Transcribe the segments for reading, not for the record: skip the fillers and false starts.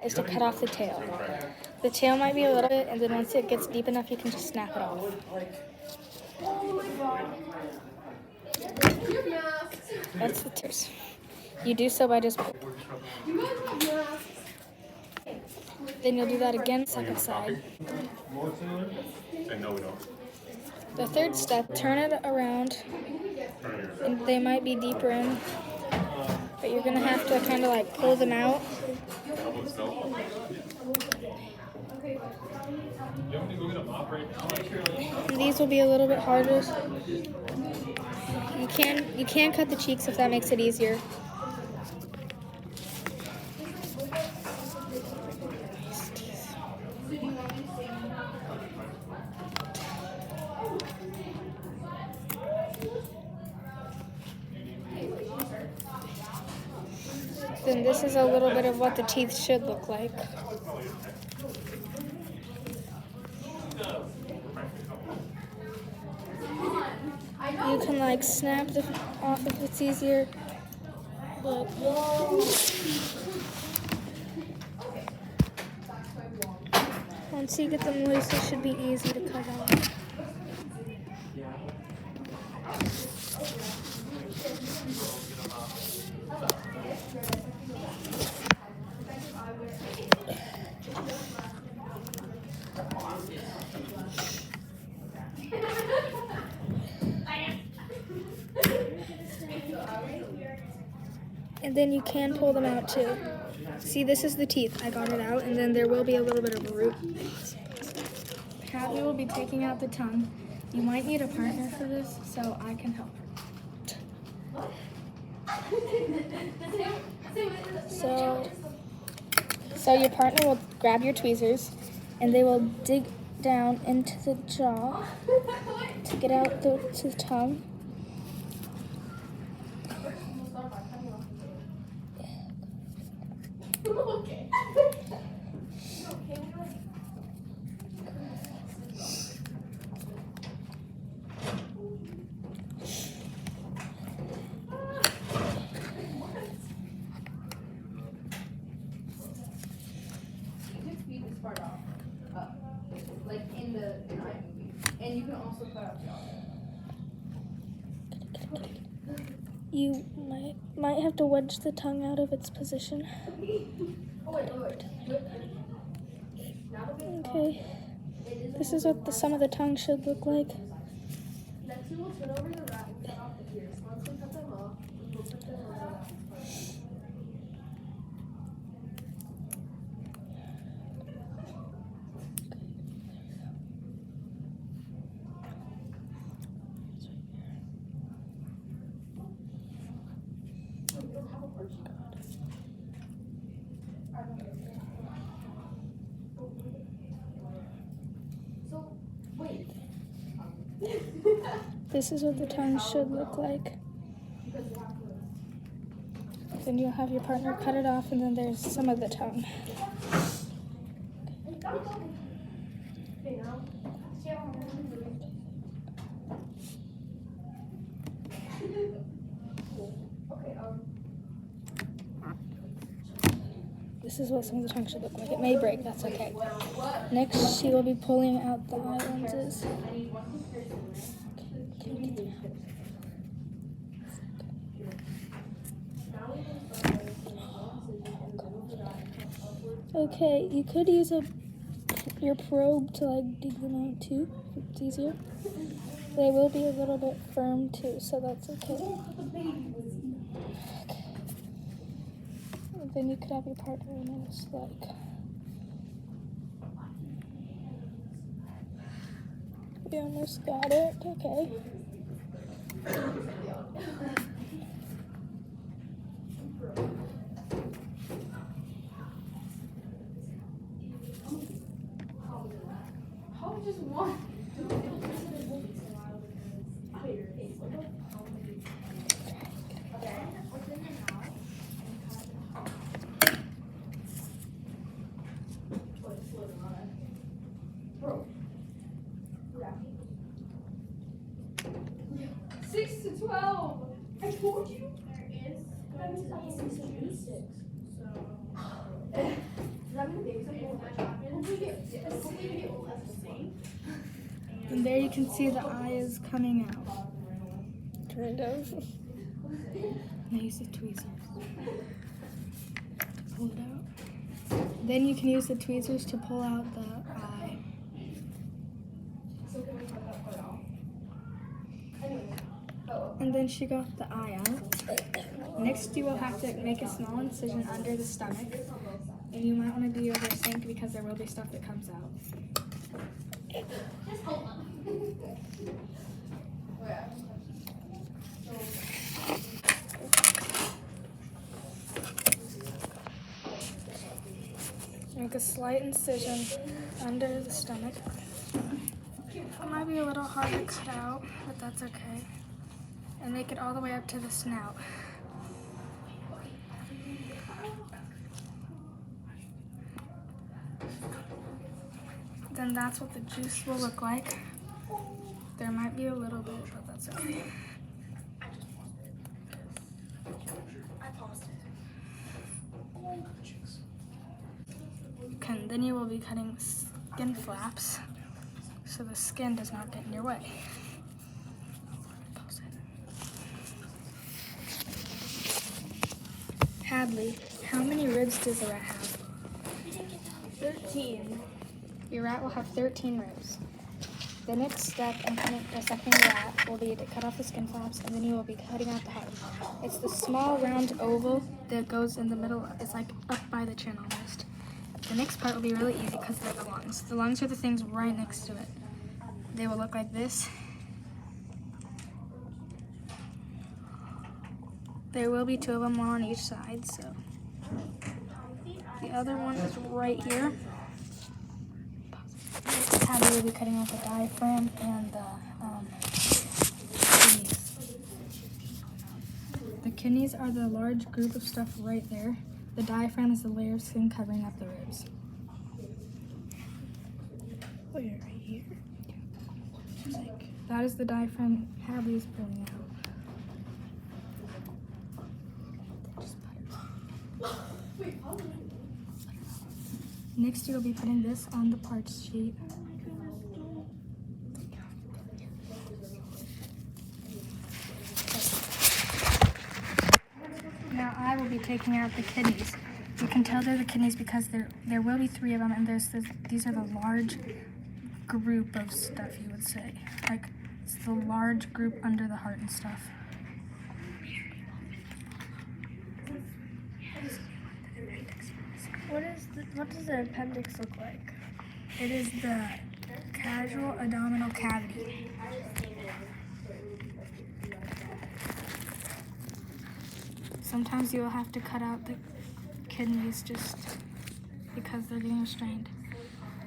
is to cut off the tail. The tail might be a little bit, and then once it gets deep enough, you can just snap it off. That's the tears. You do so by just... Then you'll do that again, second side. The third step, turn it around, and they might be deeper in, but you're gonna have to kind of like pull them out. And these will be a little bit harder. You can cut the cheeks if that makes it easier. Then this is a little bit of what the teeth should look like. You can like snap it off if it's easier. But once you get them loose, it should be easy to cut off. And then you can pull them out too. See, this is the teeth. I got it out, and then there will be a little bit of a root. Hadley will be taking out the tongue. You might need a partner for this, so I can help her. So your partner will grab your tweezers, and they will dig down into the jaw to get out the tongue. And you can also cut out the You might have to wedge the tongue out of its position. Okay. This is what some of the tongue should look like. Next, we will turn over the wrap and cut off the ears. Once we cut them off, we will put them on the wrap. So, wait. This is what the tongue should look like. Then you'll have your partner cut it off, and then there's some of the tongue. This is what some of the tongue should look like. It may break, that's okay. Next, she will be pulling out the eye lenses. Okay, you could use your probe to like dig them out too, if it's easier. They will be a little bit firm too, so that's okay. And then you could have your partner almost like... We almost got it, okay. Just one. Bro. 6 to 12. I told you. There is going to be 6 to 6. So. And there you can see the eye is coming out. Kind of. Now use the tweezers. Pull it out. Then you can use the tweezers to pull out the eye. And then she got the eye out. Next you will have to make a small incision under the stomach. And you might want to do your hair sink because there will be stuff that comes out. Make a slight incision under the stomach. It might be a little hard to cut out, but that's okay. And make it all the way up to the snout. Then that's what the juice will look like. There might be a little bit, but that's okay. Then you will be cutting skin flaps so the skin does not get in your way. Hadley, how many ribs does a rat have? 13. Your rat will have 13 ribs. The next step in dissecting the rat will be to cut off the skin flaps, and then you will be cutting out the heart. It's the small round oval that goes in the middle. It's like up by the chin almost. The next part will be really easy because they're the lungs. The lungs are the things right next to it. They will look like this. There will be 2 of them, one on each side, so. The other one is right here. Tabby will be cutting off the diaphragm and the kidneys. The kidneys are the large group of stuff right there. The diaphragm is the layer of skin covering up the ribs. Where, right here? That is the diaphragm Hadley is pulling out. Next, you'll be putting this on the parts sheet. Now I will be taking out the kidneys. You can tell they're the kidneys because there will be 3 of them, and these are the large group of stuff, you would say. Like, it's the large group under the heart and stuff. What does the appendix look like? It is the casual abdominal cavity. Sometimes you will have to cut out the kidneys just because they're getting restrained.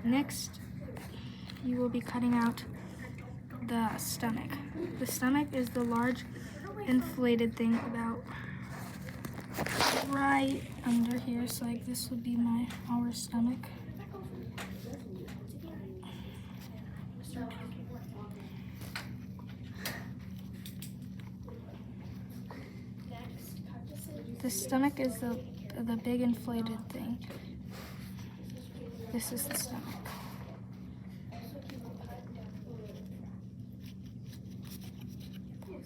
Next, you will be cutting out the stomach. The stomach is the large inflated thing about right under here, so like this would be our stomach. The stomach is the big inflated thing. This is the stomach.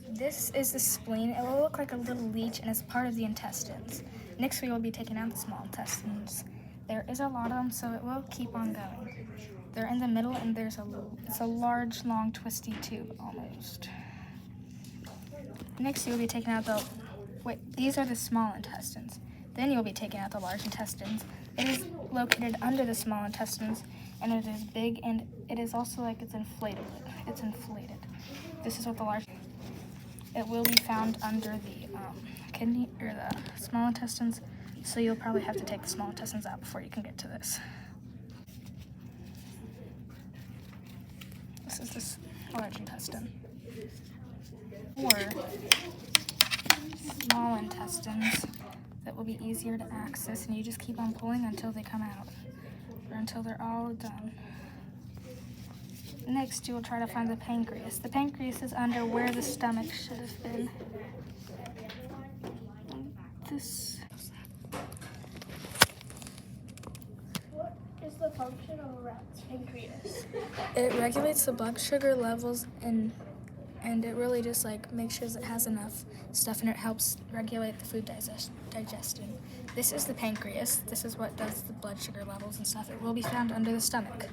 This is the spleen. It will look like a little leech and it's part of the intestines. Next we will be taking out the small intestines. There is a lot of them, so it will keep on going. They're in the middle and it's a large, long, twisty tube almost. Next you'll be taking out these are the small intestines. Then you'll be taking out the large intestines. It is located under the small intestines and it is big and it is also like it's inflated. It's inflated. This is what the large. It will be found under the kidney or the small intestines, so you'll probably have to take the small intestines out before you can get to this. This is the large intestine. Or small intestines that will be easier to access, and you just keep on pulling until they come out, or until they're all done. Next, you will try to find the pancreas. The pancreas is under where the stomach should have been. What is the function of a rat's pancreas? It regulates the blood sugar levels and it really just like makes sure it has enough stuff, and it helps regulate the food digestion. This is the pancreas. This is what does the blood sugar levels and stuff. It will be found under the stomach.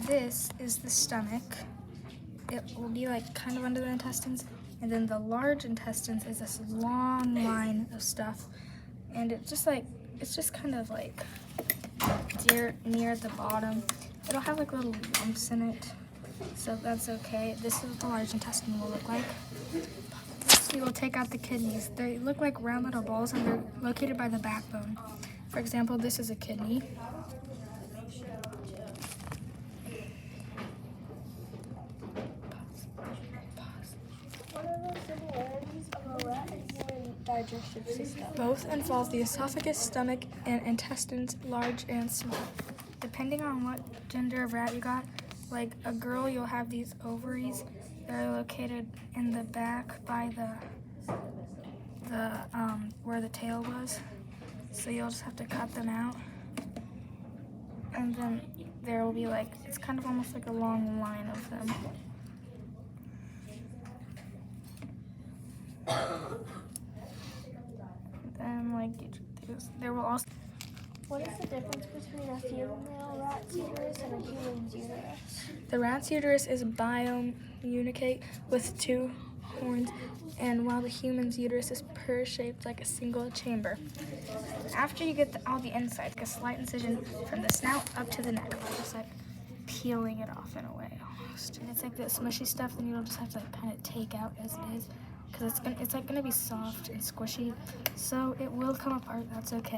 This is the stomach. It will be like kind of under the intestines, and then the large intestines is this long line of stuff, and it's just kind of like near the bottom. It'll have like little lumps in it, so that's okay. This is what the large intestine will look like. We will take out the kidneys. They look like round little balls, and they're located by the backbone. For example, this is a kidney. What are the similarities of a rat and human digestive system? Both involve the esophagus, stomach, and intestines, large and small. Depending on what gender of rat you got, like a girl, you'll have these ovaries that are located in the back by the where the tail was. So you'll just have to cut them out. And then there will be like, it's kind of almost like a long line of them. And like, there will also... What is the difference between a female rat's uterus and a human's uterus? The rat's uterus is biomeunicate with 2 horns, and while the human's uterus is pear-shaped like a single chamber. After you get all the insides, a slight incision from the snout up to the neck, just like peeling it off in a way almost. And it's like that smushy stuff, then you'll just have to like kind of take out as it is, because it's like gonna be soft and squishy, so it will come apart. That's okay.